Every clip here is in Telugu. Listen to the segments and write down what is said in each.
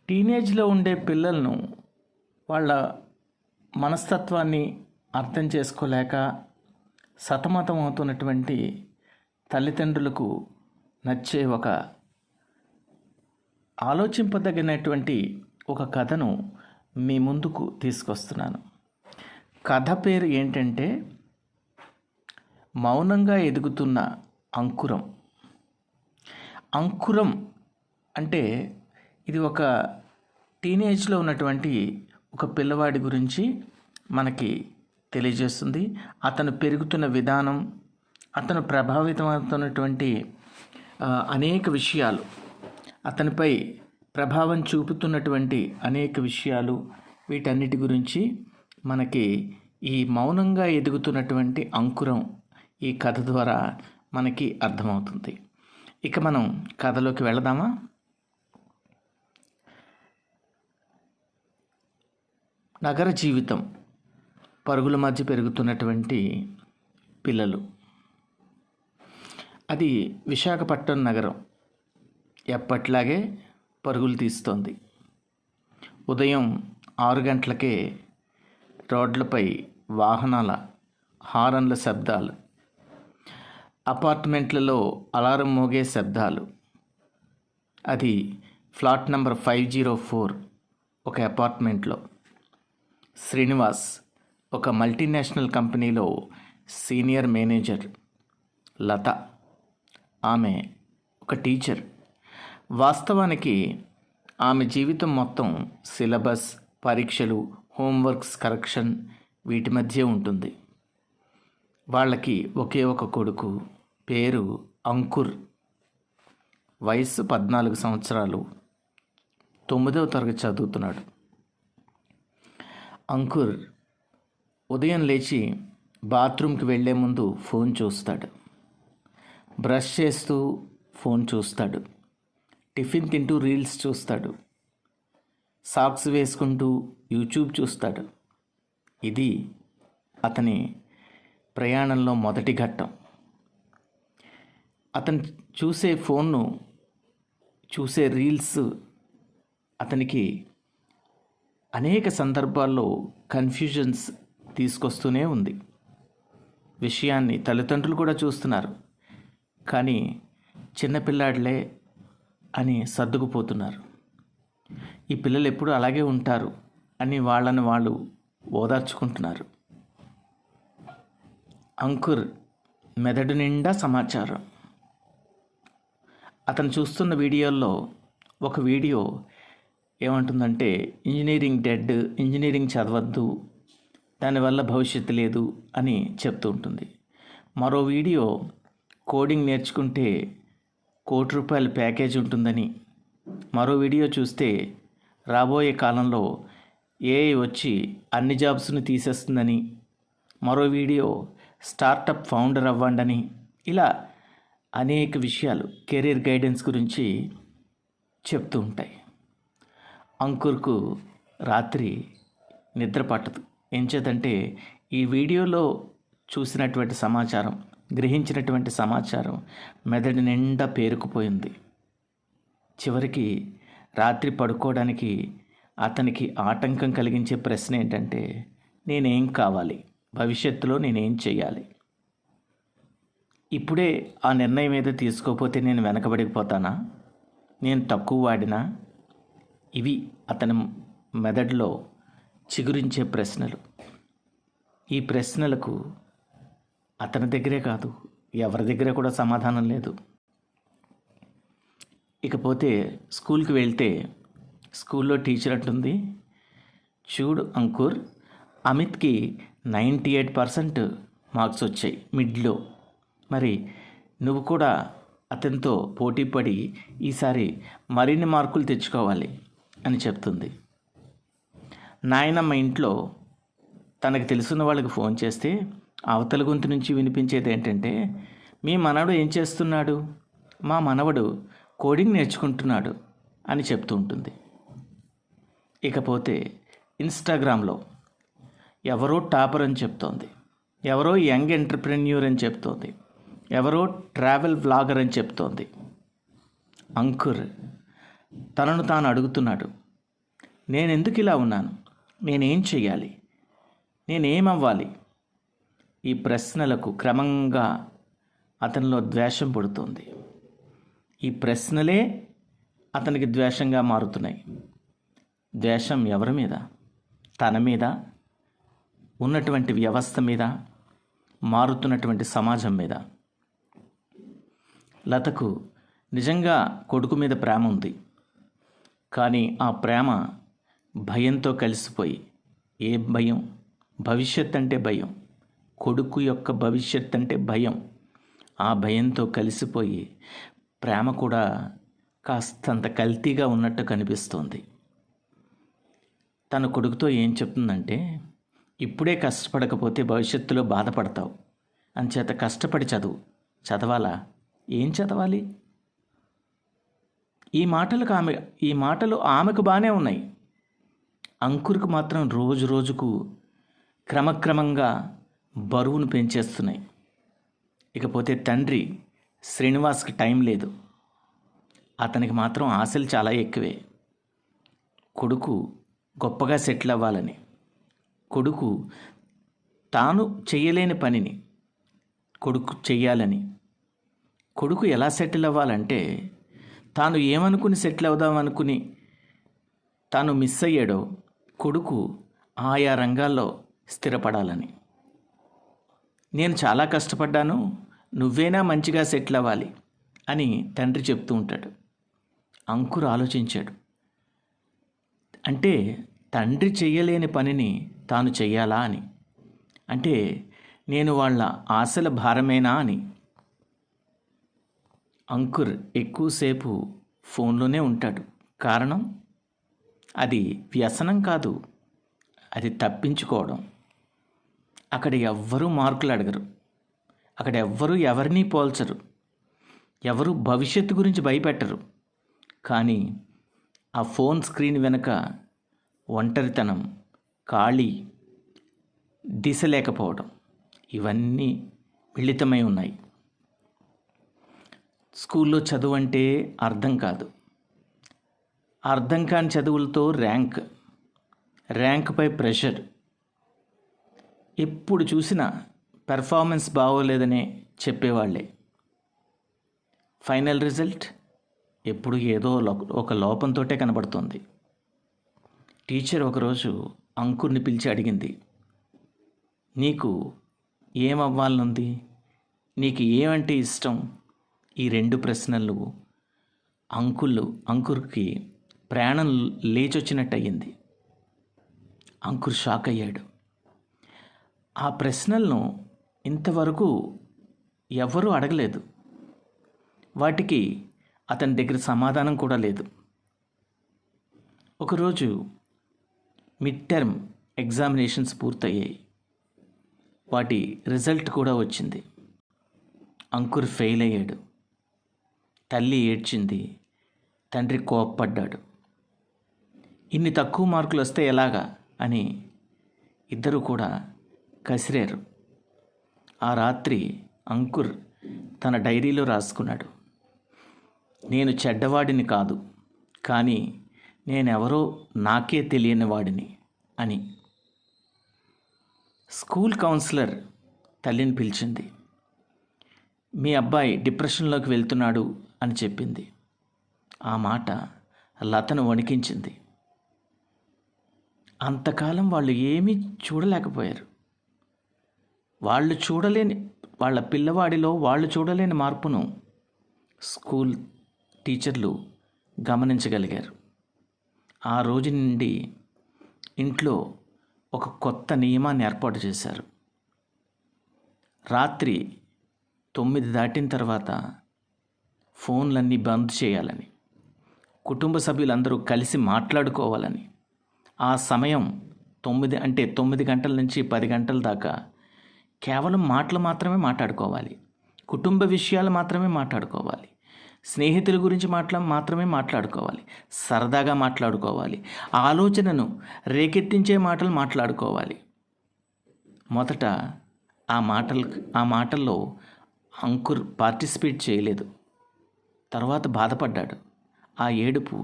టీనేజ్లో ఉండే పిల్లలను వాళ్ళ మనస్తత్వాన్ని అర్థం చేసుకోలేక సతమతం అవుతున్నటువంటి తల్లిదండ్రులకు నచ్చే ఒక ఆలోచింపదగినటువంటి ఒక కథను మీ ముందుకు తీసుకొస్తున్నాను. కథ పేరు ఏంటంటే మౌనంగా ఎదుగుతున్న అంకురం. అంకురం అంటే ఇది ఒక టీనేజ్లో ఉన్నటువంటి ఒక పిల్లవాడి గురించి మనకి తెలియజేస్తుంది. అతను పెరుగుతున్న విధానం, అతను ప్రభావితమవుతున్నటువంటి అనేక విషయాలు, అతనిపై ప్రభావం చూపుతున్నటువంటి అనేక విషయాలు, వీటన్నిటి గురించి మనకి ఈ మౌనంగా ఎదుగుతున్నటువంటి అంకురం ఈ కథ ద్వారా మనకి అర్థమవుతుంది. ఇక మనం కథలోకి వెళదామా? నగర జీవితం, పరుగుల మధ్య పెరుగుతున్నటువంటి పిల్లలు. అది విశాఖపట్నం నగరం ఎప్పట్లాగే పరుగులు తీస్తోంది. ఉదయం 6 గంటలకే రోడ్లపై వాహనాల హారన్ల శబ్దాలు, అపార్ట్మెంట్లలో అలారం మోగే శబ్దాలు. అది ఫ్లాట్ నెంబర్ 504 ఒక అపార్ట్మెంట్లో. శ్రీనివాస్ ఒక మల్టీనేషనల్ కంపెనీలో సీనియర్ మేనేజర్. లత ఆమె ఒక టీచర్. వాస్తవానికి ఆమె జీవితం మొత్తం సిలబస్, పరీక్షలు, హోంవర్క్స్ కరెక్షన్ వీటి మధ్య ఉంటుంది. వాళ్ళకి ఒకే ఒక కొడుకు, పేరు అంకుర్. వయస్సు 14 సంవత్సరాలు, 9వ తరగతి చదువుతున్నాడు. అంకుర్ ఉదయం లేచి బాత్రూమ్కి వెళ్ళే ముందు ఫోన్ చూస్తాడు, బ్రష్ చేస్తూ ఫోన్ చూస్తాడు, టిఫిన్ తింటూ రీల్స్ చూస్తాడు, సాక్స్ వేసుకుంటూ యూట్యూబ్ చూస్తాడు. ఇది అతని ప్రయాణంలో మొదటి ఘట్టం. అతను చూసే ఫోన్ను, చూసే రీల్స్ అతనికి అనేక సందర్భాల్లో కన్ఫ్యూజన్స్ తీసుకొస్తూనే ఉంది. విషయాన్ని తల్లిదండ్రులు కూడా చూస్తున్నారు, కానీ చిన్నపిల్లాడిలే అని సర్దుకుపోతున్నారు. ఈ పిల్లలు ఎప్పుడు అలాగే ఉంటారు అని వాళ్ళని వాళ్ళు ఓదార్చుకుంటున్నారు. అంకుర్ మెదడు నిండా సమాచారం. అతను చూస్తున్న వీడియోల్లో ఒక వీడియో ఏమంటుందంటే, ఇంజనీరింగ్ డెడ్, ఇంజనీరింగ్ చదవద్దు, దానివల్ల భవిష్యత్తు లేదు అని చెప్తూ ఉంటుంది. మరో వీడియో కోడింగ్ నేర్చుకుంటే ₹1,00,00,000 ప్యాకేజ్ ఉంటుందని. మరో వీడియో చూస్తే రాబోయే కాలంలో ఏఐ వచ్చి అన్ని జాబ్స్ను తీసేస్తుందని. మరో వీడియో స్టార్టప్ ఫౌండర్ అవ్వండని. ఇలా అనేక విషయాలు కెరీర్ గైడెన్స్ గురించి చెప్తూ ఉంటాయి. అంకుర్కు రాత్రి నిద్ర పట్టదు. ఎంచేతంటే ఈ వీడియోలో చూసినటువంటి సమాచారం, గ్రహించినటువంటి సమాచారం మెదడు నిండా పేరుకుపోయింది. చివరికి రాత్రి పడుకోవడానికి అతనికి ఆటంకం కలిగించే ప్రశ్న ఏంటంటే, నేనేం కావాలి, భవిష్యత్తులో నేనేం చేయాలి, ఇప్పుడే ఆ నిర్ణయం ఏదో తీసుకోకపోతే నేను వెనకబడిపోతానా, నేను తక్కువ వాడినా? ఇవి అతని మెదడులో చిగురించే ప్రశ్నలు. ఈ ప్రశ్నలకు అతని దగ్గరే కాదు, ఎవరి దగ్గర కూడా సమాధానం లేదు. ఇకపోతే స్కూల్కి వెళ్తే స్కూల్లో టీచర్ అంటుంది, చూడు అంకుర్, అమిత్కి 98% మార్క్స్ వచ్చాయి మిడ్లో. మరి నువ్వు కూడా అతనితో పోటీపడి ఈసారి మరిన్ని మార్కులు తెచ్చుకోవాలి అని చెప్తుంది. నాయనమ్మ ఇంట్లో తనకు తెలుసున్న వాళ్ళకి ఫోన్ చేస్తే అవతల గొంతు నుంచి వినిపించేది ఏంటంటే, మీ మనవడు ఏం చేస్తున్నాడు, మా మనవడు కోడింగ్ నేర్చుకుంటున్నాడు అని చెప్తూ ఉంటుంది. ఇకపోతే ఇన్స్టాగ్రామ్లో ఎవరో టాపర్ అని చెప్తోంది, ఎవరో యంగ్ ఎంటర్ప్రెన్యూర్ అని చెప్తోంది, ఎవరో ట్రావెల్ వ్లాగర్ అని చెప్తోంది. అంకుర్ తనను తాను అడుగుతున్నాడు, నేనెందుకు ఇలా ఉన్నాను? నేనేం చెయ్యాలి? నేనేమవ్వాలి? ఈ ప్రశ్నలకు క్రమంగా అతనిలో ద్వేషం పుడుతుంది. ఈ ప్రశ్నలే అతనికి ద్వేషంగా మారుతున్నాయి. ద్వేషం ఎవరి మీద? తన మీద, ఉన్నటువంటి వ్యవస్థ మీద, మారుతున్నటువంటి సమాజం మీద. లతకు నిజంగా కొడుకు మీద ప్రేమ ఉంది. కానీ ఆ ప్రేమ భయంతో కలిసిపోయి, ఏ భయం? భవిష్యత్ అంటే భయం. కొడుకు యొక్క భవిష్యత్ అంటే భయం. ఆ భయంతో కలిసిపోయి ప్రేమ కూడా కాస్తంత కల్తీగా ఉన్నట్టు కనిపిస్తోంది. తన కొడుకుతో ఏం చెప్తుందంటే, ఇప్పుడే కష్టపడకపోతే భవిష్యత్తులో బాధపడతావు, అంచేత కష్టపడి చదవాలా? ఏం చదవాలి? ఈ మాటలు ఆమెకు బాగానే ఉన్నాయి. అంకుర్కు మాత్రం రోజు రోజుకు క్రమక్రమంగా బరువును పెంచేస్తున్నాయి. ఇకపోతే తండ్రి శ్రీనివాస్కి టైం లేదు. అతనికి మాత్రం ఆశలు చాలా ఎక్కువే. కొడుకు గొప్పగా సెటిల్ అవ్వాలని, కొడుకు తాను చెయ్యలేని పనిని కొడుకు చెయ్యాలని. కొడుకు ఎలా సెటిల్ అవ్వాలంటే, తాను ఏమనుకుని సెటిల్ అవుదామనుకుని తాను మిస్ అయ్యాడో కొడుకు ఆయా రంగాల్లో స్థిరపడాలని. నేను చాలా కష్టపడ్డాను, నువ్వేనా మంచిగా సెటిల్ అవ్వాలి అని తండ్రి చెప్తూ ఉంటాడు. అంకుర్ ఆలోచించాడు. అంటే తండ్రి చెయ్యలేని పనిని తాను చెయ్యాలా అని. అంటే నేను వాళ్ళ ఆశల భారమేనా అని. అంకుర్ ఎక్కువసేపు ఫోన్లోనే ఉంటాడు. కారణం, అది వ్యసనం కాదు, అది తప్పించుకోవడం. అక్కడ ఎవ్వరూ మార్కులు అడగరు, అక్కడ ఎవ్వరూ ఎవరినీ పోల్చరు, ఎవరు భవిష్యత్తు గురించి భయపెట్టరు. కానీ ఆ ఫోన్ స్క్రీన్ వెనుక ఒంటరితనం, ఖాళీ, దిశ లేకపోవడం, ఇవన్నీ మిళితమై ఉన్నాయి. స్కూల్లో చదువు అంటే అర్థం కాదు. అర్థం కాని చదువులతో ర్యాంక్పై ప్రెషర్. ఎప్పుడు చూసినా పెర్ఫార్మెన్స్ బాగోలేదనే చెప్పేవాళ్ళే. ఫైనల్ రిజల్ట్ ఎప్పుడు ఏదో ఒక లోపంతోటే కనబడుతుంది. టీచర్ ఒకరోజు అంకుర్ని పిలిచి అడిగింది, నీకు ఏమవ్వాలనుంది? నీకు ఏమంటే ఇష్టం? ఈ 2 ప్రశ్నలు అంకుర్కి ప్రాణం లేచొచ్చినట్టు అయ్యింది. అంకుర్ షాక్ అయ్యాడు. ఆ ప్రశ్నలను ఇంతవరకు ఎవరూ అడగలేదు. వాటికి అతని దగ్గర సమాధానం కూడా లేదు. ఒకరోజు మిడ్ టర్మ్ ఎగ్జామినేషన్స్ పూర్తయ్యాయి. వాటి రిజల్ట్ కూడా వచ్చింది. అంకుర్ ఫెయిల్ అయ్యాడు. తల్లి ఏడ్చింది, తండ్రి కోప్పడ్డాడు. ఇన్ని తక్కువ మార్కులు వస్తే ఎలాగా అని ఇద్దరు కూడా కసిరారు. ఆ రాత్రి అంకుర్ తన డైరీలో రాసుకున్నాడు, నేను చెడ్డవాడిని కాదు, కానీ నేనెవరో నాకే తెలియని వాడిని అని. స్కూల్ కౌన్సిలర్ తల్లిని పిలిచింది. మీ అబ్బాయి డిప్రెషన్లోకి వెళ్తున్నాడు అని చెప్పింది. ఆ మాట లతను వణికించింది. అంతకాలం వాళ్ళు ఏమీ చూడలేకపోయారు. వాళ్ళ పిల్లవాడిలో వాళ్ళు చూడలేని మార్పును స్కూల్ టీచర్లు గమనించగలిగారు. ఆ రోజు నుండి ఇంట్లో ఒక కొత్త నియమాన్ని ఏర్పాటు చేశారు. రాత్రి 9 దాటిన తర్వాత ఫోన్లన్నీ బంద్ చేయాలని, కుటుంబ సభ్యులందరూ కలిసి మాట్లాడుకోవాలని. ఆ సమయం 9 గంటల నుంచి 10 గంటల దాకా కేవలం మాటలు మాత్రమే మాట్లాడుకోవాలి, కుటుంబ విషయాలు మాత్రమే మాట్లాడుకోవాలి, స్నేహితుల గురించి మాత్రమే మాట్లాడుకోవాలి, సరదాగా మాట్లాడుకోవాలి, ఆలోచనను రేకెత్తించే మాటలు మాట్లాడుకోవాలి. మొదట ఆ మాటల్లో అంకుర్ పార్టిసిపేట్ చేయలేదు. తర్వాత బాధపడ్డాడు. ఆ ఏడుపు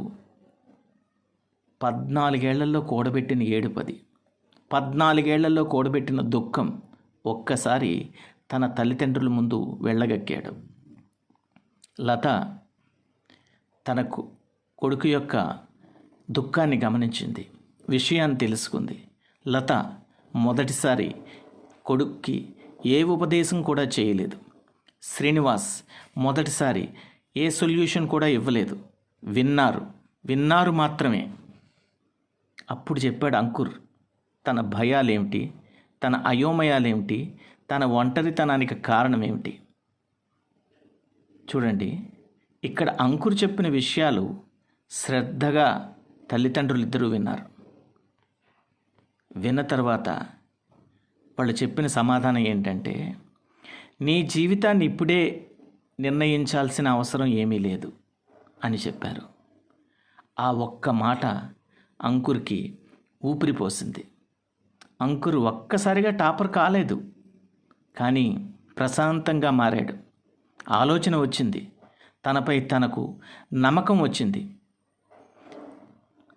14 ఏళ్లలో కూడబెట్టిన ఏడుపది, 14 ఏళ్లలో కూడబెట్టిన దుఃఖం ఒక్కసారి తన తల్లిదండ్రుల ముందు వెళ్ళగక్కాడు. లత తన కొడుకు యొక్క దుఃఖాన్ని గమనించింది, విషయాన్ని తెలుసుకుంది. లత మొదటిసారి కొడుక్కి ఏ ఉపదేశం కూడా చేయలేదు. శ్రీనివాస్ మొదటిసారి ఏ సొల్యూషన్ కూడా ఇవ్వలేదు. విన్నారు మాత్రమే. అప్పుడు చెప్పాడు అంకుర్ తన భయాలేమిటి, తన అయోమయాలేమిటి, తన ఒంటరితనానికి కారణం ఏమిటి. చూడండి, ఇక్కడ అంకుర్ చెప్పిన విషయాలు శ్రద్ధగా తల్లిదండ్రులు ఇద్దరూ విన్నారు. విన్న తర్వాత వాళ్ళు చెప్పిన సమాధానం ఏంటంటే, నీ జీవితాన్ని ఇప్పుడే నిర్ణయించాల్సిన అవసరం ఏమీ లేదు అని చెప్పారు. ఆ ఒక్క మాట అంకుర్కి ఊపిరిపోసింది. అంకుర్ ఒక్కసారిగా టాపర్ కాలేదు, కానీ ప్రశాంతంగా మారాడు. ఆలోచన వచ్చింది, తనపై తనకు నమ్మకం వచ్చింది.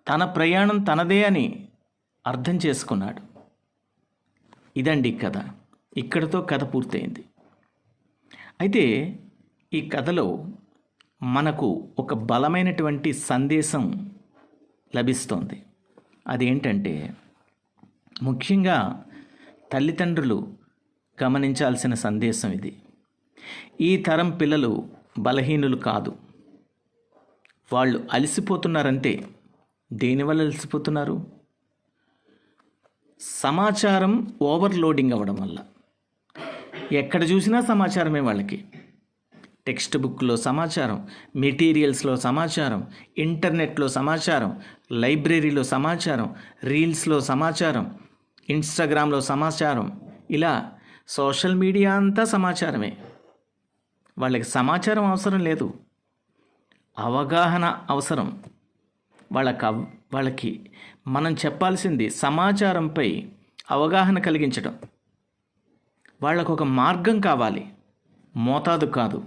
తన ప్రయాణం తనదే అని అర్థం చేసుకున్నాడు. ఇదండి కథ. ఇక్కడితో కథ పూర్తయింది. అయితే ఈ కథలో మనకు ఒక బలమైనటువంటి సందేశం లభిస్తోంది. అదేంటంటే, ముఖ్యంగా తల్లిదండ్రులు గమనించాల్సిన సందేశం ఇది. ఈ తరం పిల్లలు బలహీనులు కాదు, వాళ్ళు అలసిపోతున్నారంతే. దేనివల్ల అలసిపోతున్నారు? సమాచారం ఓవర్లోడింగ్ అవ్వడం వల్ల. ఎక్కడ చూసినా సమాచారమే వాళ్ళకి. టెక్స్ట్ బుక్లో సమాచారం, మెటీరియల్స్లో సమాచారం, ఇంటర్నెట్లో సమాచారం, లైబ్రరీలో సమాచారం, రీల్స్లో సమాచారం, ఇన్స్టాగ్రామ్లో సమాచారం, ఇలా సోషల్ మీడియా అంతా సమాచారమే. వాళ్ళకి సమాచారం అవసరం లేదు, అవగాహన అవసరం. వాళ్ళకి మనం చెప్పాల్సింది సమాచారంపై అవగాహన కలిగించడం. వాళ్ళకు ఒక మార్గం కావాలి, మోతాదు కాదు.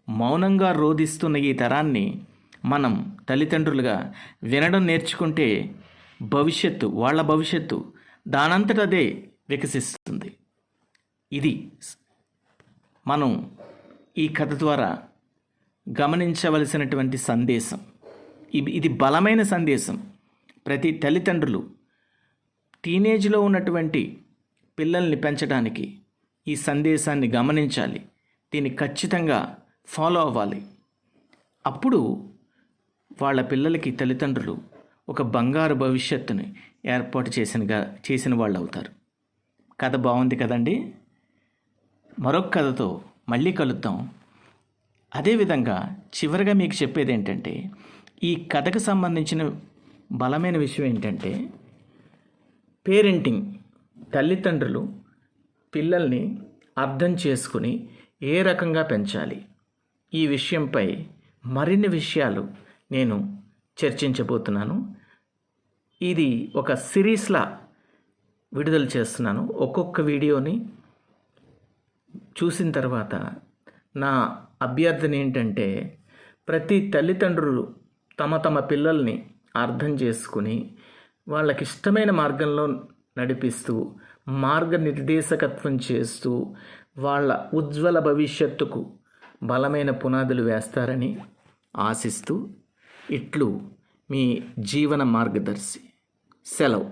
మౌనంగా రోధిస్తున్న ఈ తరాన్ని మనం తల్లిదండ్రులుగా వినడం నేర్చుకుంటే వాళ్ళ భవిష్యత్తు దానంతట అదే వికసిస్తుంది. ఇది మనం ఈ కథ ద్వారా గమనించవలసినటువంటి సందేశం. ఇది బలమైన సందేశం. ప్రతి తల్లిదండ్రులు టీనేజ్లో ఉన్నటువంటి పిల్లల్ని పెంచడానికి ఈ సందేశాన్ని గమనించాలి. దీన్ని ఖచ్చితంగా ఫాలో అవ్వాలి. అప్పుడు వాళ్ళ పిల్లలకి తల్లిదండ్రులు ఒక బంగారు భవిష్యత్తుని ఏర్పాటు చేసిన వాళ్ళు అవుతారు. కథ బాగుంది కదండి. మరొక కథతో మళ్ళీ కలుద్దాం. అదేవిధంగా చివరిగా మీకు చెప్పేది ఏంటంటే, ఈ కథకు సంబంధించిన బలమైన విషయం ఏంటంటే, పేరెంటింగ్, తల్లిదండ్రులు పిల్లల్ని అర్థం చేసుకుని ఏ రకంగా పెంచాలి, ఈ విషయంపై మరిన్ని విషయాలు నేను చర్చించబోతున్నాను. ఇది ఒక సిరీస్లా విడుదల చేస్తున్నాను. ఒక్కొక్క వీడియోని చూసిన తర్వాత నా అభ్యర్థన ఏంటంటే, ప్రతి తల్లిదండ్రులు తమ పిల్లల్ని అర్థం చేసుకుని వాళ్ళకి ఇష్టమైన మార్గంలో నడిపిస్తూ, మార్గనిర్దేశకత్వం చేస్తూ, వాళ్ళ ఉజ్వల భవిష్యత్తుకు బలమైన పునాదులు వేస్తారని ఆశిస్తూ, ఇట్లు మీ జీవన మార్గదర్శి. సెలవు.